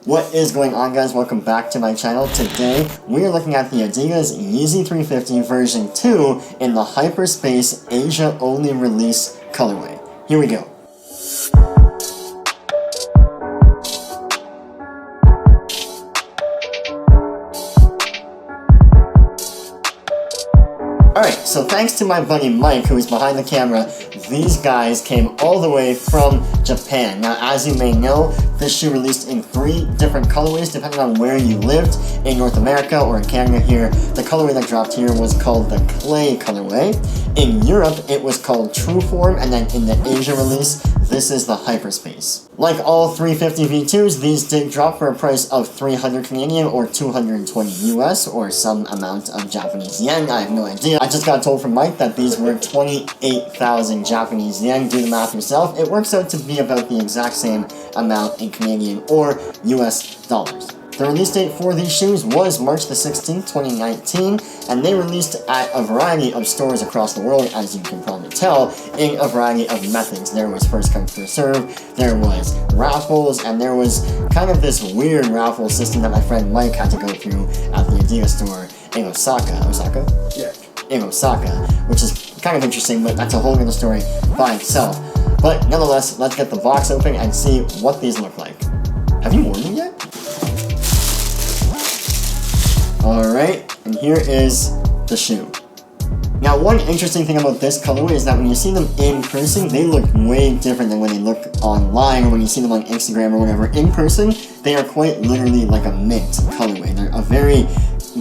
What is going on, guys? Welcome back to my channel. Today, we are looking at the Adidas Yeezy 350 version 2 in the Hyperspace Asia-only release colorway. Here we go. Alright, so thanks to my buddy Mike, who is behind the camera, these guys came all the way from Japan. Now, as you may know, this shoe released in 3 different colorways depending on where you lived. In North America or in Canada here, the colorway that dropped here was called the Clay colorway. In Europe, it was called Trueform, and then in the Asia release, this is the Hyperspace. Like all 350 V2s, these did drop for a price of 300 Canadian or 220 US or some amount of Japanese yen. I have no idea. I just got told from Mike that these were 28,000 Japanese yen. Do the math yourself. It works out to be about the exact same amount in Canadian or US dollars. The release date for these shoes was March the 16th, 2019, and they released at a variety of stores across the world, as you can probably tell, in a variety of methods. There was first come, first serve, there was raffles, and there was kind of this weird raffle system that my friend Mike had to go through at the Adidas store in Osaka. Osaka? Yeah. In Osaka, which is kind of interesting, but that's a whole other story by itself. But nonetheless, let's get the box open and see what these look like. Have you worn them yet? Alright, and here is the shoe. Now, one interesting thing about this colorway is that when you see them in person, they look way different than when they look online or when you see them on Instagram or whatever. In person, they are quite literally like a mint colorway. They're a very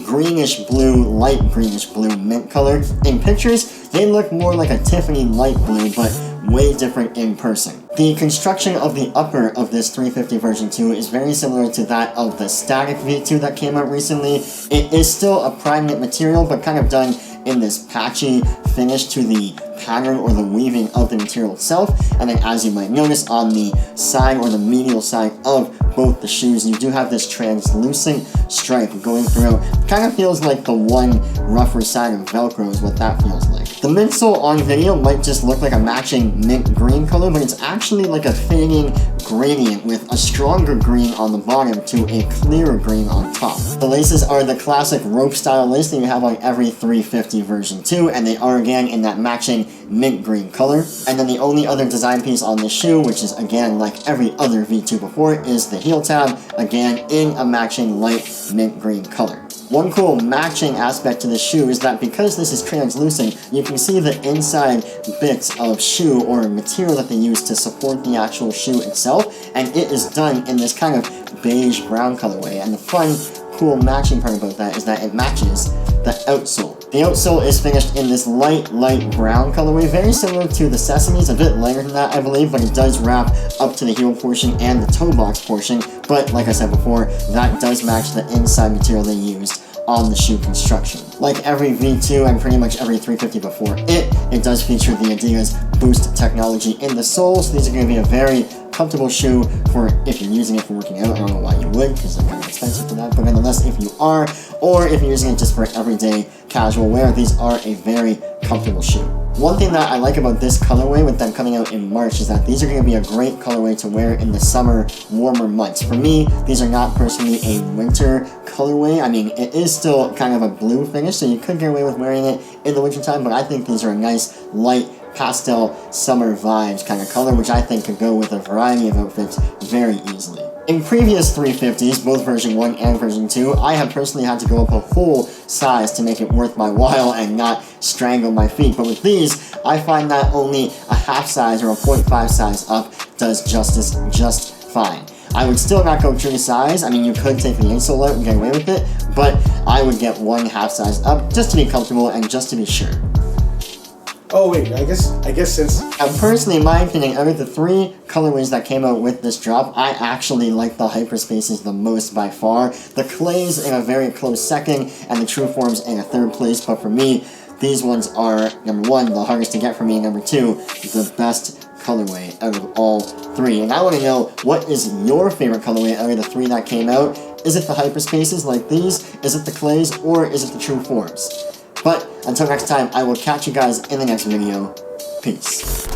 greenish blue, light greenish blue mint color. In pictures, they look more like a Tiffany light blue, but way different in person. The construction of the upper of this 350 version 2 is very similar to that of the Static V2 that came out recently. It is still a prime knit material, but kind of done in this patchy finish to the pattern or the weaving of the material itself. And then, as you might notice, on the side or the medial side of both the shoes, you do have this translucent stripe going through. Kind of feels like the one rougher side of Velcro is what that feels like. The midsole on video might just look like a matching mint green color, but it's actually like a fading gradient with a stronger green on the bottom to a clearer green on top. The laces are the classic rope style lace that you have on every 350 version 2, and they are again in that matching mint green color. And then the only other design piece on this shoe, which is again like every other V2 before, is the heel tab, again in a matching light mint green color. One cool matching aspect to this shoe is that because this is translucent, you can see the inside bits of shoe or material that they use to support the actual shoe itself, and it is done in this kind of beige brown colorway. And the fun, cool matching part about that is that it matches the outsole. The outsole is finished in this light brown colorway, very similar to the Sesame's, a bit lighter than that I believe, but it does wrap up to the heel portion and the toe box portion. But like I said before, that does match the inside material they used on the shoe construction. Like every V2 and pretty much every 350 before it does feature the Adidas Boost technology in the sole, so these are going to be a very comfortable shoe for if you're using it for working out. I don't know why you would, because they're kind of expensive for that, but nonetheless, if you are, or if you're using it just for everyday casual wear, these are a very comfortable shoe. One thing that I like about this colorway with them coming out in March is that these are going to be a great colorway to wear in the summer, warmer months. For me, these are not personally a winter colorway. I mean, it is still kind of a blue finish, so you could get away with wearing it in the wintertime, but I think these are a nice, light, pastel, summer vibes kind of color, which I think could go with a variety of outfits very easily. In previous 350s, both version 1 and version 2, I have personally had to go up a whole size to make it worth my while and not strangle my feet. But with these, I find that only a half size or a 0.5 size up does justice just fine. I would still not go true to size. I mean, you could take the insole out and get away with it, but I would get one half size up just to be comfortable and just to be sure. Oh wait, I guess since... personally, in my opinion, out of the 3 colorways that came out with this drop, I actually like the Hyperspaces the most by far. The Clays in a very close second, and the Trueforms in a third place, but for me, these ones are, number 1, the hardest to get for me, and number 2, the best colorway out of all 3. And I want to know, what is your favorite colorway out of the 3 that came out? Is it the Hyperspaces like these? Is it the Clays? Or is it the Trueforms? But until next time, I will catch you guys in the next video. Peace.